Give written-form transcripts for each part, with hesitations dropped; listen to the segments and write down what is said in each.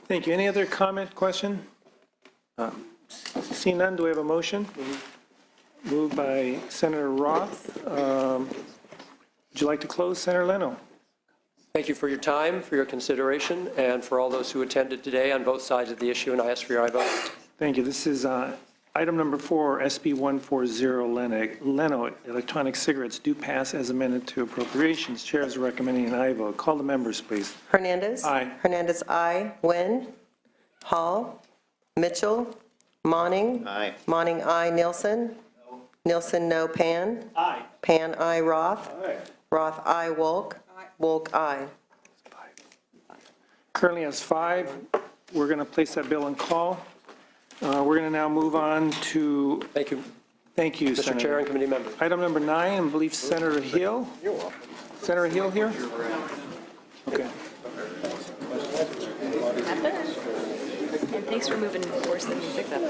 Thank you. Any other comment, question? Seeing none, do we have a motion? Moved by Senator Roth. Would you like to close, Senator Leno? Thank you for your time, for your consideration, and for all those who attended today on both sides of the issue, and I ask for your aye vote. Thank you. This is item number 4, SB 140 Leno. Electronic cigarettes do pass as amended to appropriations. Chair is recommending an aye vote. Call the members, please. Hernandez. Aye. Hernandez, aye. Nguyen. Hall. Mitchell. Monning. Aye. Monning, aye. Nielsen. Nielsen, no. Pan. Aye. Pan, aye. Roth. Aye. Roth, aye. Wolk. Wolk, aye. Currently has 5. We're going to place that bill on call. We're going to now move on to, Thank you, thank you, Mr. Senator. Chair and committee members. Item number 9, I believe Senator Hill. You're welcome. Senator Hill here? Okay. And thanks for moving 476 up.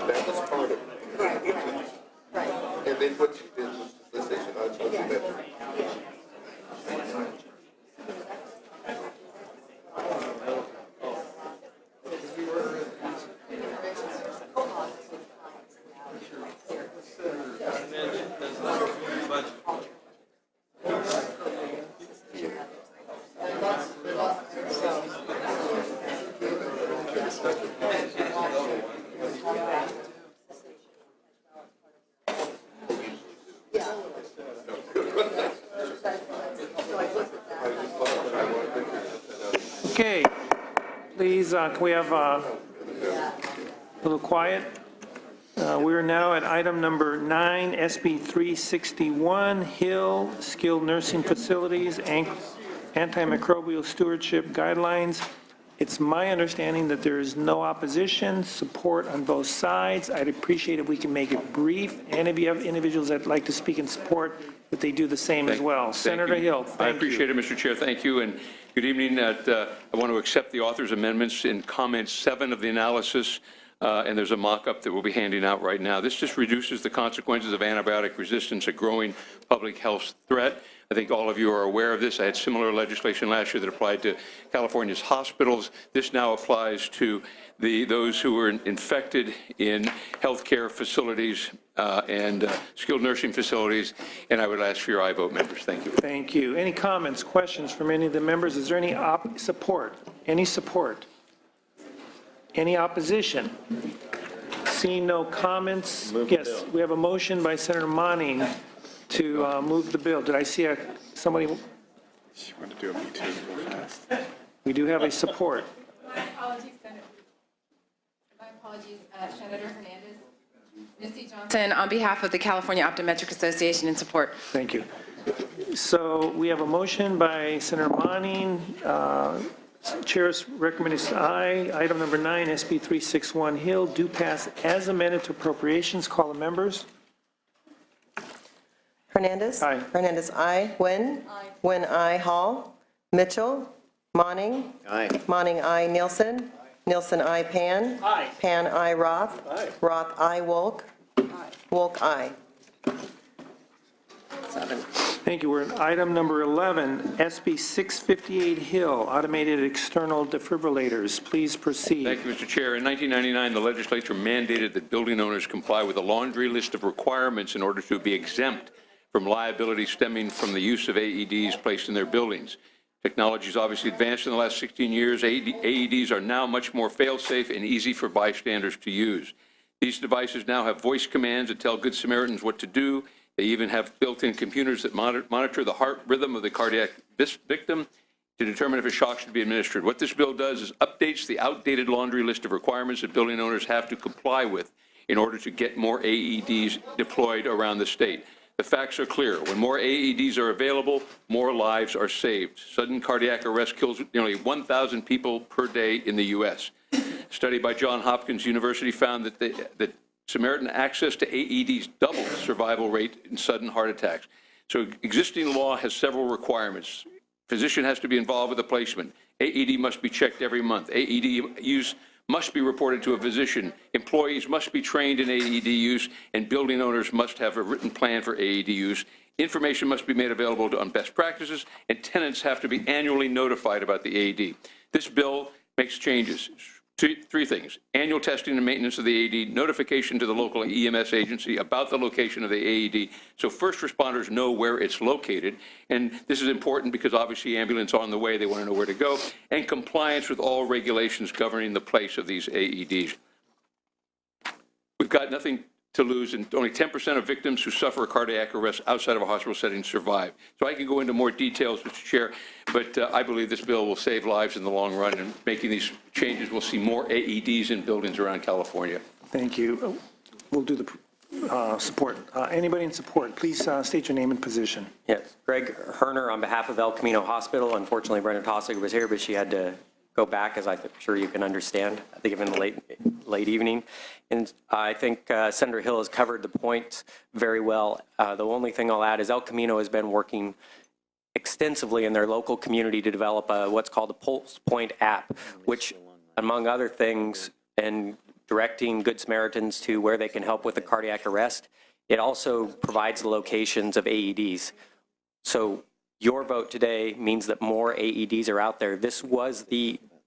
That was part of it. And then what you did was the decision on supplementary. Okay, please, can we have a little quiet? We are now at item number 9, SB 361, Hill Skilled Nursing Facilities, Antimicrobial Stewardship Guidelines. It's my understanding that there is no opposition, support on both sides. I'd appreciate if we can make it brief, and if you have individuals that like to speak in support, that they do the same as well. Senator Hill, thank you. I appreciate it, Mr. Chair. Thank you, and good evening. I want to accept the author's amendments in comment 7 of the analysis, and there's a mock-up that we'll be handing out right now. This just reduces the consequences of antibiotic resistance, a growing public health threat. I think all of you are aware of this. I had similar legislation last year that applied to California's hospitals. This now applies to those who were infected in healthcare facilities and skilled nursing facilities, and I would ask for your aye vote, members. Thank you. Thank you. Any comments, questions from any of the members? Is there any support? Any support? Any opposition? Seeing no comments, yes, we have a motion by Senator Monning to move the bill. Did I see somebody? She wanted to do a B2 real fast. We do have a support. My apologies, Senator Hernandez. Misty Johnson on behalf of the California Optometric Association in support. Thank you. So we have a motion by Senator Monning. Chair's recommendation aye. Item number 9, SB 361 Hill, do pass as amended to appropriations. Call the members. Hernandez. Aye. Hernandez, aye. Nguyen. Nguyen, aye. Hall. Mitchell. Monning. Aye. Monning, aye. Nielsen. Nielsen, aye. Pan. Aye. Pan, aye. Roth. Aye. Roth, aye. Wolk. Wolk, aye. 7. Thank you. We're at item number 11, SB 658 Hill, automated external defibrillators. Please proceed. Thank you, Mr. Chair. In 1999, the legislature mandated that building owners comply with a laundry list of requirements in order to be exempt from liability stemming from the use of AEDs placed in their buildings. Technology has obviously advanced in the last 16 years. AEDs are now much more fail-safe and easy for bystanders to use. These devices now have voice commands that tell Good Samaritans what to do. They even have built-in computers that monitor the heart rhythm of the cardiac victim to determine if a shock should be administered. What this bill does is updates the outdated laundry list of requirements that building owners have to comply with in order to get more AEDs deployed around the state. The facts are clear. When more AEDs are available, more lives are saved. Sudden cardiac arrest kills nearly 1,000 people per day in the U.S. A study by Johns Hopkins University found that Samaritan access to AEDs doubles survival rate in sudden heart attacks. So existing law has several requirements. Physician has to be involved with the placement. AED must be checked every month. AED use must be reported to a physician. Employees must be trained in AED use, and building owners must have a written plan for AED use. Information must be made available on best practices, and tenants have to be annually notified about the AED. This bill makes changes. Three things: annual testing and maintenance of the AED, notification to the local EMS agency about the location of the AED so first responders know where it's located. And this is important because obviously ambulance on the way, they want to know where to go, and compliance with all regulations governing the place of these AEDs. We've got nothing to lose, and only 10% of victims who suffer a cardiac arrest outside of a hospital setting survive. So I can go into more details, Mr. Chair, but I believe this bill will save lives in the long run, and making these changes, we'll see more AEDs in buildings around California. Thank you. We'll do the support. Anybody in support, please state your name and position. Yes, Greg Herner on behalf of El Camino Hospital. Unfortunately, Brenda Tossick was here, but she had to go back, as I'm sure you can understand. I think in the late evening. And I think Senator Hill has covered the point very well. The only thing I'll add is El Camino has been working extensively in their local community to develop what's called a Pulse Point app, which, among other things, and directing Good Samaritans to where they can help with a cardiac arrest, it also provides the locations of AEDs. So your vote today means that more AEDs are out there. This was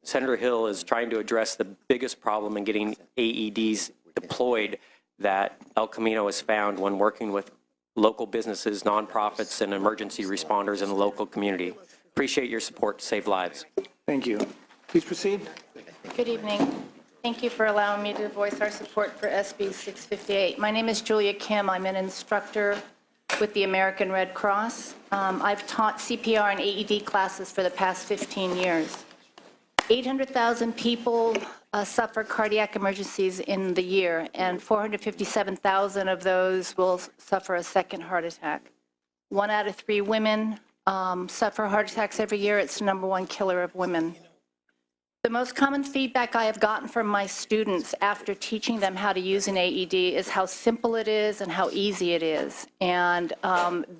Senator Hill is trying to address the biggest problem in getting AEDs deployed that El Camino has found when working with local businesses, nonprofits, and emergency responders in the local community. Appreciate your support to save lives. Thank you. Please proceed. Good evening. Thank you for allowing me to voice our support for SB 658. My name is Julia Kim. I'm an instructor with the American Red Cross. I've taught CPR and AED classes for the past 15 years. 800,000 people suffer cardiac emergencies in the year, and 457,000 of those will suffer a second heart attack. 1 out of 3 women suffer heart attacks every year. It's the #1 killer of women. The most common feedback I have gotten from my students after teaching them how to use an AED is how simple it is and how easy it is, and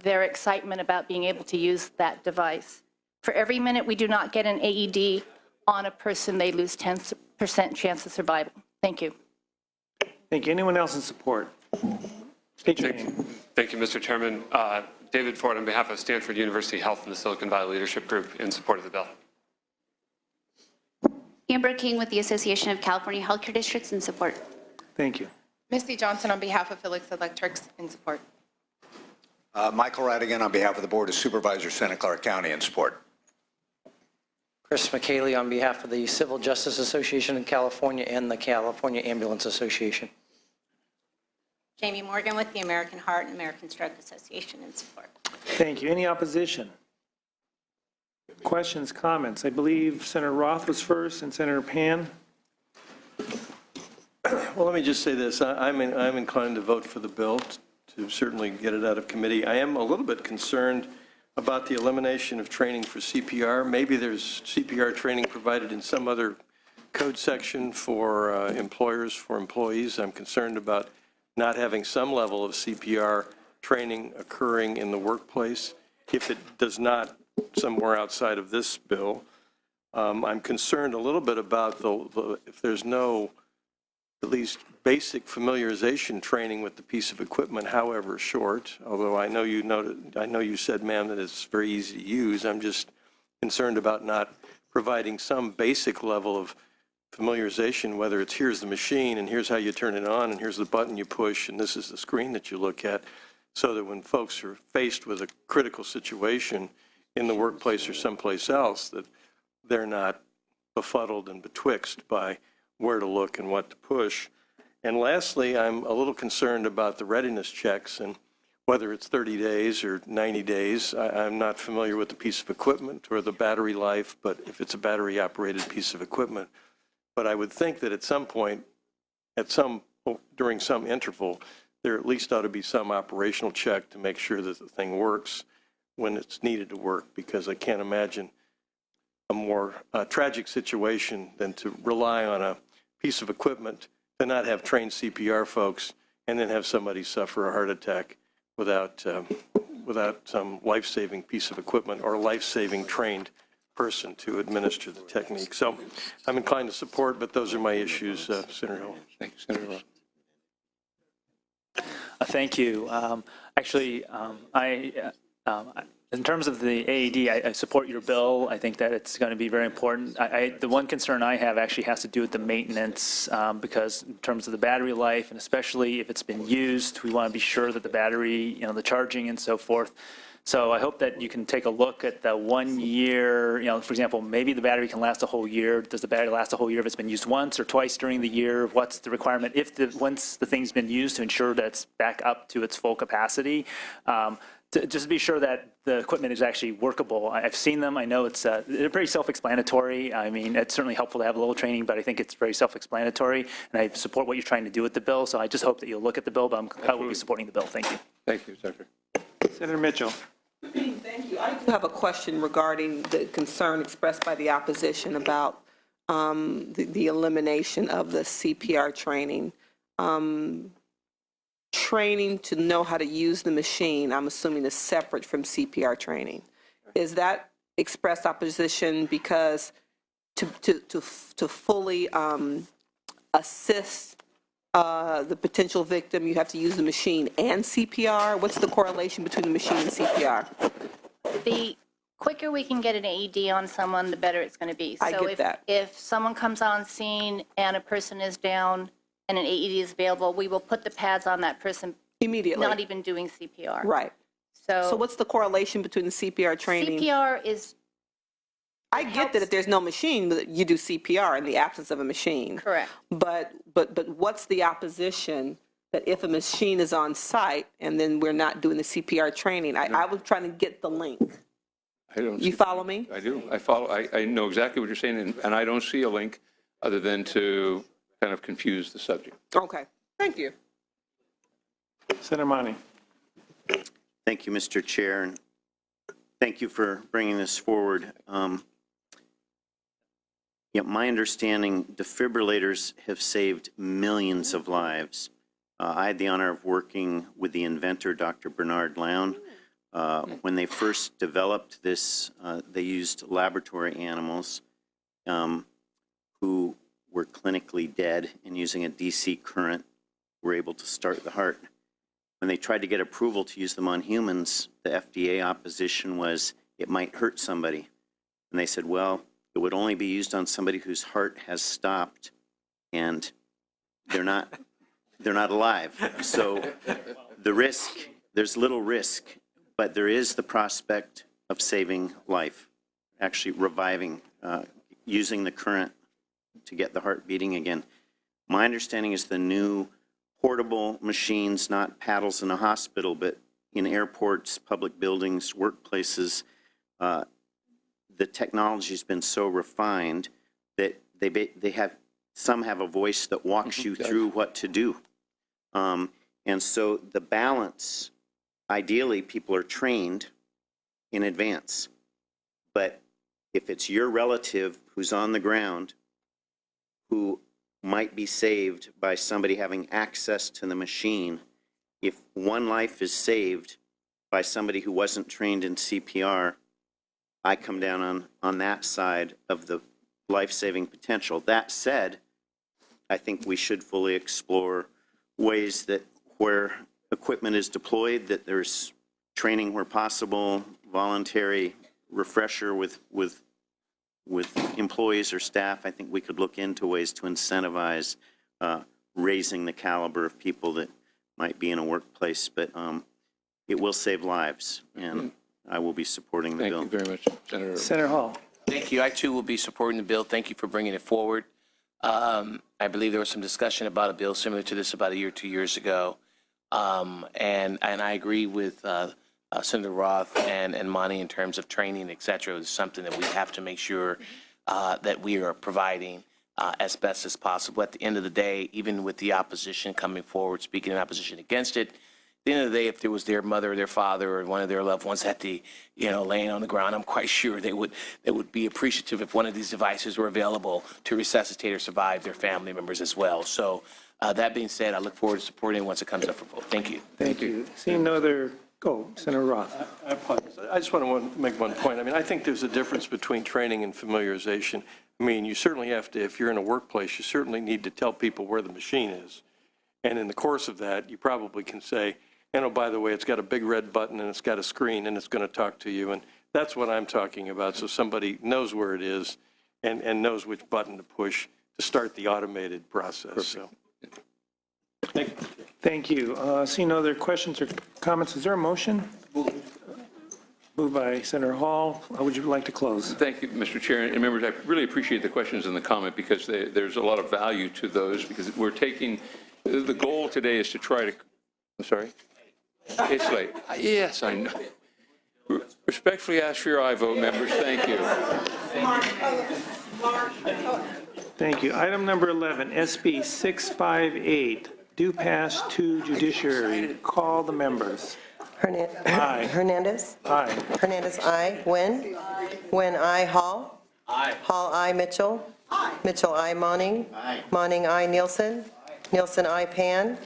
their excitement about being able to use that device. For every minute we do not get an AED on a person, they lose 10% chance of survival. Thank you. Thank you. Anyone else in support? State your name. Thank you, Mr. Chairman. David Ford on behalf of Stanford University Health and the Silicon Valley Leadership Group in support of the bill. Amber King with the Association of California Healthcare Districts in support. Thank you. Misty Johnson on behalf of Felix Electrics in support. Michael Radigan on behalf of the Board of Supervisors, Santa Clara County, in support. Chris McKaylee on behalf of the Civil Justice Association in California and the California Ambulance Association. Jamie Morgan with the American Heart and American Stroke Association in support. Thank you. Any opposition? Questions, comments? I believe Senator Roth was first and Senator Pan. Well, let me just say this. I'm inclined to vote for the bill to certainly get it out of committee. I am a little bit concerned about the elimination of training for CPR. Maybe there's CPR training provided in some other code section for employers, for employees. I'm concerned about not having some level of CPR training occurring in the workplace. If it does not, somewhere outside of this bill, I'm concerned a little bit about if there's no at least basic familiarization training with the piece of equipment, however short, although I know you said, ma'am, that it's very easy to use. I'm just concerned about not providing some basic level of familiarization, whether it's here's the machine and here's how you turn it on and here's the button you push and this is the screen that you look at, so that when folks are faced with a critical situation in the workplace or someplace else, that they're not befuddled and betwixt by where to look and what to push. And lastly, I'm a little concerned about the readiness checks and whether it's 30 days or 90 days. I'm not familiar with the piece of equipment or the battery life, but if it's a battery operated piece of equipment. But I would think that at some point, during some interval, there at least ought to be some operational check to make sure that the thing works when it's needed to work, because I can't imagine a more tragic situation than to rely on a piece of equipment to not have trained CPR folks and then have somebody suffer a heart attack without some life-saving piece of equipment or life-saving trained person to administer the technique. So I'm inclined to support, but those are my issues, Senator Hill. Thank you, Senator Roth. Thank you. In terms of the AED, I support your bill. I think that it's going to be very important. The one concern I have actually has to do with the maintenance, because in terms of the battery life, and especially if it's been used, we want to be sure that the battery, the charging and so forth. So I hope that you can take a look at the 1 year, for example, maybe the battery can last a whole year. Does the battery last a whole year if it's been used once or twice during the year? What's the requirement once the thing's been used to ensure that it's back up to its full capacity? To just be sure that the equipment is actually workable. I've seen them. I know they're very self-explanatory. I mean, it's certainly helpful to have a little training, but I think it's very self-explanatory, and I support what you're trying to do with the bill. So I just hope that you'll look at the bill, but I will be supporting the bill. Thank you. Thank you, Senator. Senator Mitchell. Thank you. I do have a question regarding the concern expressed by the opposition about the elimination of the CPR training. Training to know how to use the machine, I'm assuming, is separate from CPR training. Is that expressed opposition because to fully assist the potential victim, you have to use the machine and CPR? What's the correlation between the machine and CPR? The quicker we can get an AED on someone, the better it's going to be. I get that. If someone comes on scene and a person is down and an AED is available, we will put the pads on that person immediately, not even doing CPR. Right. So what's the correlation between the CPR training? CPR is... I get that if there's no machine, you do CPR in the absence of a machine. Correct. But what's the opposition that if a machine is on site and then we're not doing the CPR training? I was trying to get the link. You follow me? I do. I follow. I know exactly what you're saying, and I don't see a link other than to kind of confuse the subject. Okay. Thank you. Senator Monti. Thank you, Mr. Chair, and thank you for bringing this forward. My understanding, defibrillators have saved millions of lives. I had the honor of working with the inventor, Dr. Bernard Lown. When they first developed this, they used laboratory animals who were clinically dead, and using a DC current were able to start the heart. When they tried to get approval to use them on humans, the FDA opposition was it might hurt somebody. And they said, well, it would only be used on somebody whose heart has stopped and they're not alive. So the risk, there's little risk, but there is the prospect of saving life, actually reviving, using the current to get the heart beating again. My understanding is the new portable machines, not paddles in a hospital, but in airports, public buildings, workplaces, the technology has been so refined that some have a voice that walks you through what to do. And so the balance, ideally, people are trained in advance. But if it's your relative who's on the ground who might be saved by somebody having access to the machine, if one life is saved by somebody who wasn't trained in CPR, I come down on that side of the life-saving potential. That said, I think we should fully explore ways that where equipment is deployed, that there's training where possible, voluntary refresher with employees or staff. I think we could look into ways to incentivize raising the caliber of people that might be in a workplace, but it will save lives, and I will be supporting the bill. Thank you very much, Senator Hall. Thank you. I, too, will be supporting the bill. Thank you for bringing it forward. I believe there was some discussion about a bill similar to this about a year, 2 years ago. And I agree with Senator Roth and Monty in terms of training, et cetera. It's something that we have to make sure that we are providing as best as possible. At the end of the day, even with the opposition coming forward, speaking in opposition against it, at the end of the day, if there was their mother or their father or one of their loved ones at the, laying on the ground, I'm quite sure they would be appreciative if one of these devices were available to resuscitate or survive their family members as well. So That being said, I look forward to supporting it once it comes up for vote. Thank you. Thank you. Seeing no other, Senator Roth. I apologize. I just want to make one point. I mean, I think there's a difference between training and familiarization. I mean, you certainly have to, if you're in a workplace, you certainly need to tell people where the machine is. And in the course of that, you probably can say, and oh, by the way, it's got a big red button and it's got a screen and it's going to talk to you. And that's what I'm talking about. So somebody knows where it is and knows which button to push to start the automated process. So, thank you. Thank you. Seeing no other questions or comments, is there a motion? Moved by Senator Hall. How would you like to close? Thank you, Mr. Chair. And members, I really appreciate the questions and the comment because there's a lot of value to those because we're taking, the goal today is to try to, I'm sorry? It's late. Yes, I know. Respectfully ask for your aye vote, members. Thank you. Thank you. Item number 11, SB 658, due pass to judiciary. Call the members. Aye. Hernandez. Aye. Hernandez, aye. Nguyen. Nguyen, aye. Hall. Aye. Hall, aye. Mitchell. Mitchell, aye. Monning. Monning, aye. Nielsen. Nielsen, aye. Pan.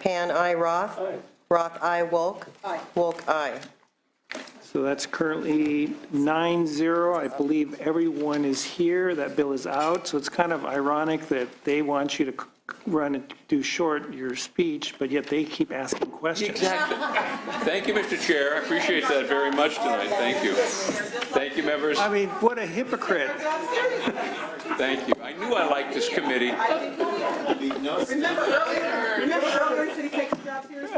Pan, aye. Roth. Roth, aye. Wolk. Wolk, aye. So that's currently 9-0. I believe everyone is here. That bill is out. So it's kind of ironic that they want you to run and do short your speech, but yet they keep asking questions. Exactly. Thank you, Mr. Chair. I appreciate that very much tonight. Thank you. Thank you, members. I mean, what a hypocrite. Thank you. I knew I liked this committee. Remember earlier, city takes the job seriously?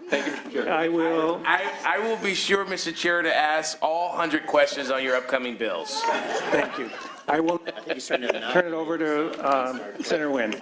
Thank you, Mr. Chair. I will. I will be sure, Mr. Chair, to ask all 100 questions on your upcoming bills. Thank you. I will turn it over to Senator Nguyen.